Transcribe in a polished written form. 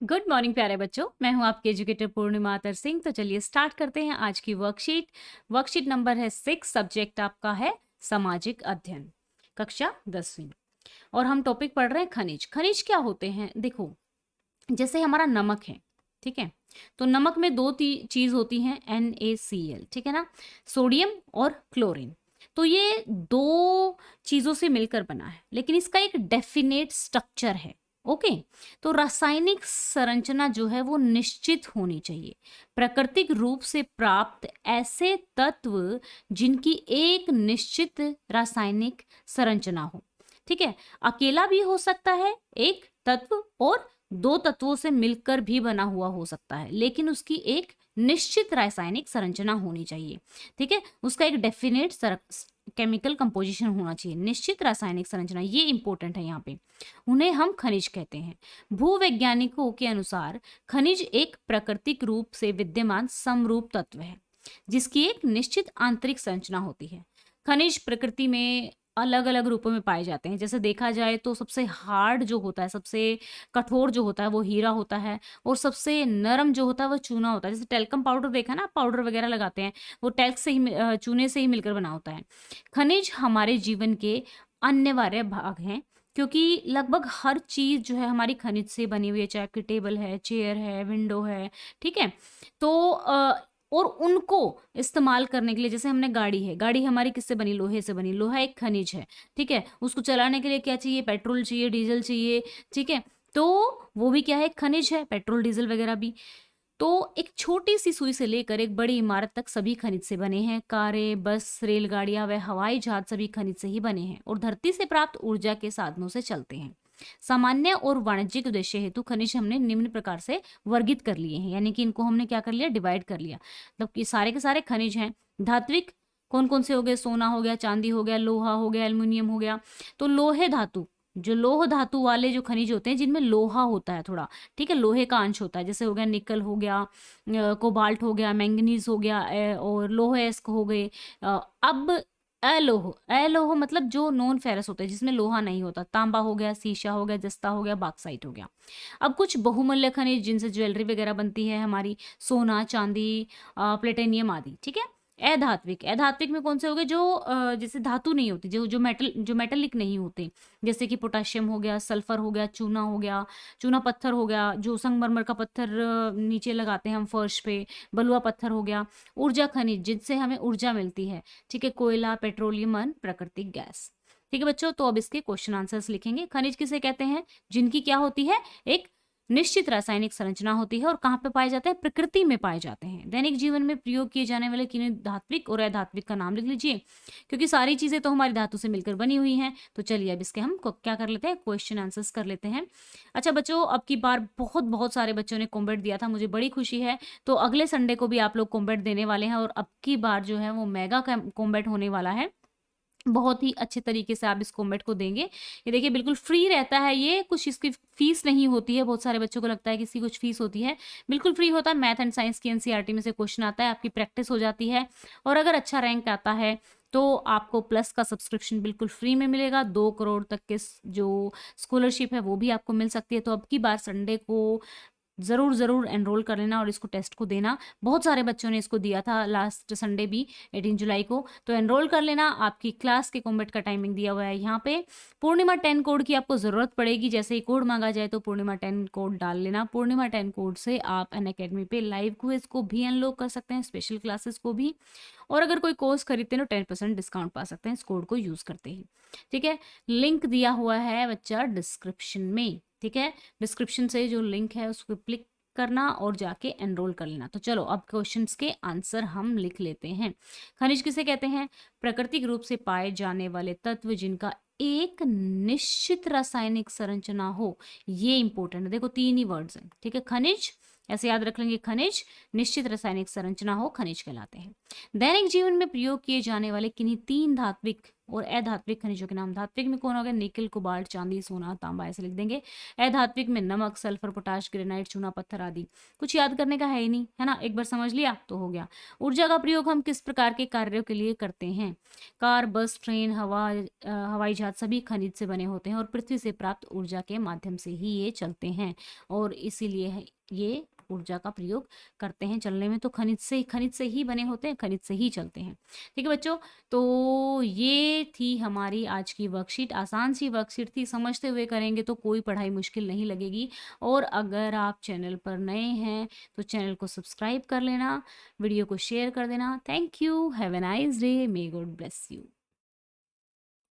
Good morning प्यारे बच्चों, मैं हूं आपकी एजुकेटर पूर्णिमा अतर सिंह। तो चलिए स्टार्ट करते हैं आज की वर्कशीट। वर्कशीट नंबर है 6। सब्जेक्ट आपका है सामाजिक अध्ययन, कक्षा 10वीं। और हम टॉपिक पढ़ रहे हैं खनिज। खनिज क्या होते हैं? देखो, जैसे हमारा नमक है, ठीक है। तो नमक में दो चीज होती हैं, NaCl, ठीक है ना, सोडियम और क्लोरीन। तो ये दो चीजों से मिलकर बना है, लेकिन इसका एक डेफिनेट स्ट्रक्चर है। ओके। तो रासायनिक संरचना जो है वो निश्चित होनी चाहिए। प्राकृतिक रूप से प्राप्त ऐसे तत्व जिनकी एक निश्चित रासायनिक संरचना हो, ठीक है। अकेला भी हो सकता है एक तत्व, और दो तत्वों से मिलकर भी बना हुआ हो सकता है, लेकिन उसकी एक निश्चित रासायनिक संरचना होनी चाहिए, ठीक है। उसका एक डेफिनेट केमिकल कंपोजिशन होना चाहिए, निश्चित रासायनिक संरचना, ये इंपॉर्टेंट है यहाँ पे। उन्हें हम खनिज कहते हैं। भूवैज्ञानिकों के अनुसार खनिज एक प्राकृतिक रूप से विद्यमान समरूप तत्व है जिसकी एक निश्चित आंतरिक संरचना होती है। खनिज प्रकृति में अलग अलग रूपों में पाए जाते हैं। जैसे देखा जाए तो सबसे हार्ड जो होता है, सबसे कठोर जो होता है वो हीरा होता है, और सबसे नरम जो होता है वो चूना होता है। जैसे टेल्कम पाउडर देखा ना, पाउडर वगैरह लगाते हैं, वो टेल्क से ही चूने से ही मिलकर बना होता है। खनिज हमारे जीवन के अनिवार्य भाग हैं, क्योंकि लगभग हर चीज जो है हमारी खनिज से बनी हुई है, चाहे आपकी टेबल है, चेयर है, विंडो है, ठीक है। तो और उनको इस्तेमाल करने के लिए, जैसे हमने गाड़ी है, गाड़ी हमारी किससे बनी? लोहे से बनी। लोहा एक खनिज है, ठीक है। उसको चलाने के लिए क्या चाहिए? पेट्रोल चाहिए, डीजल चाहिए, ठीक है। तो वो भी क्या है? एक खनिज है, पेट्रोल डीजल वगैरह भी। तो एक छोटी सी सुई से लेकर एक बड़ी इमारत तक सभी खनिज से बने हैं। कारें, बस, रेलगाड़ियां व हवाई जहाज सभी खनिज से ही बने हैं और धरती से प्राप्त ऊर्जा के साधनों से चलते हैं। सामान्य और वाणिज्यिक उद्देश्य हेतु खनिज हमने निम्न प्रकार से वर्गित कर लिए हैं, यानी कि इनको हमने क्या कर लिया? डिवाइड कर लिया। मतलब कि सारे के सारे खनिज हैं। धात्विक कौन कौन से हो गए? सोना हो गया, चांदी हो गया, लोहा हो गया, एल्युमिनियम हो गया। तो लोहे धातु, जो लोह धातु वाले जो खनिज होते हैं जिनमें लोहा होता है थोड़ा, ठीक है, लोहे का अंश होता है, जैसे हो गया निकल हो गया, कोबाल्ट हो गया, मैंगनीज हो गया, और लोहेस्क हो गए। अब अलोह, अलोह मतलब जो नॉन फेरस होता है, जिसमें लोहा नहीं होता। तांबा हो गया, सीसा हो गया, जस्ता हो गया, बॉक्साइट हो गया। अब कुछ बहुमूल्य खनिज जिनसे ज्वेलरी वगैरह बनती है हमारी, सोना, चांदी, प्लेटिनियम आदि, ठीक है। अधात्विक, अधात्विक में कौन से हो गए? जो जैसे धातु नहीं होती, जो मेटलिक नहीं होते, जैसे कि पोटेशियम हो गया, सल्फर हो गया, चूना हो गया, चूना पत्थर हो गया, जो संगमरमर का पत्थर नीचे लगाते हैं हम फर्श पे, बलुआ पत्थर हो गया। ऊर्जा खनिज जिनसे हमें ऊर्जा मिलती है, ठीक है, कोयला, पेट्रोलियम, प्राकृतिक गैस। ठीक है बच्चों, तो अब इसके क्वेश्चन आंसर्स लिखेंगे। खनिज किसे कहते हैं? जिनकी क्या होती है? एक निश्चित रासायनिक संरचना होती है, और कहाँ पे पाए जाते हैं? प्रकृति में पाए जाते हैं। दैनिक जीवन में प्रयोग किए जाने वाले किन्हीं धात्विक और अधात्विक का नाम लिख लीजिए, क्योंकि सारी चीजें तो हमारी धातु से मिलकर बनी हुई हैं। तो चलिए अब इसके हम क्या कर लेते हैं? क्वेश्चन आंसर्स कर लेते हैं। अच्छा बच्चों, अब की बार बहुत बहुत सारे बच्चों ने कॉम्बेट दिया था, मुझे बड़ी खुशी है। तो अगले संडे को भी आप लोग कॉम्बेट देने वाले हैं, और अब की बार जो है वो मेगा कॉम्बेट होने वाला है। बहुत ही अच्छे तरीके से आप इस कॉम्बेट को देंगे। ये देखिए बिल्कुल फ्री रहता है, ये कुछ इसकी फीस नहीं होती है। बहुत सारे बच्चों को लगता है कि इसकी कुछ फीस होती है, बिल्कुल फ्री होता है। मैथ एंड साइंस की एनसीईआरटी में से क्वेश्चन आता है, आपकी प्रैक्टिस हो जाती है, और अगर अच्छा रैंक आता है तो आपको प्लस का सब्सक्रिप्शन बिल्कुल फ्री में मिलेगा। 2 करोड़ तक के जो स्कॉलरशिप है वो भी आपको मिल सकती है। तो अब की बार संडे को ज़रूर ज़रूर एनरोल कर लेना और इसको टेस्ट को देना। बहुत सारे बच्चों ने इसको दिया था लास्ट संडे भी, 18 जुलाई को। तो एनरोल कर लेना। आपकी क्लास के कॉम्बेट का टाइमिंग दिया हुआ है यहाँ पे। पूर्णिमा 10 कोड की आपको ज़रूरत पड़ेगी। जैसे ही कोड मांगा जाए तो पूर्णिमा 10 कोड डाल लेना। पूर्णिमा 10 कोड से आप अनअकैडमी पे लाइव क्विज को भी अनलॉक कर सकते हैं, स्पेशल क्लासेस को भी। और अगर कोई कोर्स खरीदते हैं तो 10% डिस्काउंट पा सकते हैं इस कोड को यूज़ करते ही। ठीक है, लिंक दिया हुआ है बच्चा डिस्क्रिप्शन में। ठीक है, डिस्क्रिप्शन से जो लिंक है उसको क्लिक करना और जाके एनरोल कर लेना। तो चलो अब क्वेश्चंस के आंसर हम लिख लेते हैं। खनिज किसे कहते हैं? प्राकृतिक रूप से पाए जाने वाले तत्व जिनका एक निश्चित रासायनिक संरचना हो। ये इंपॉर्टेंट है, देखो 3 ही वर्ड्स हैं। ठीक है, खनिज ऐसे याद रख लेंगे, खनिज निश्चित रासायनिक संरचना हो, खनिज कहलाते हैं। दैनिक जीवन में प्रयोग किए जाने वाले किन्हीं 3 धात्विक और अधात्विक खनिजों के नाम। धात्विक में कौन हो गया, निकल, कोबाल्ट, चांदी, सोना, तांबा, ऐसे लिख देंगे। अधात्विक में नमक, सल्फर, पोटाश, ग्रेनाइट, चूना पत्थर आदि। कुछ याद करने का है ही नहीं, है ना, एक बार समझ लिया तो हो गया। ऊर्जा का प्रयोग हम किस प्रकार के कार्यों के लिए करते हैं? कार, बस, ट्रेन, हवाई जहाज सभी खनिज से बने होते हैं और पृथ्वी से प्राप्त ऊर्जा के माध्यम से ही ये चलते हैं, और इसीलिए ये ऊर्जा का प्रयोग करते हैं चलने में। तो खनिज से ही बने होते हैं, खनिज से ही चलते हैं। ठीक है बच्चों, तो ये थी हमारी आज की वर्कशीट। आसान सी वर्कशीट थी, समझते हुए करेंगे तो कोई पढ़ाई मुश्किल नहीं लगेगी। और अगर आप चैनल पर नए हैं तो चैनल को सब्सक्राइब कर लेना, वीडियो को शेयर कर देना। Thank you, have a nice day, may God bless you.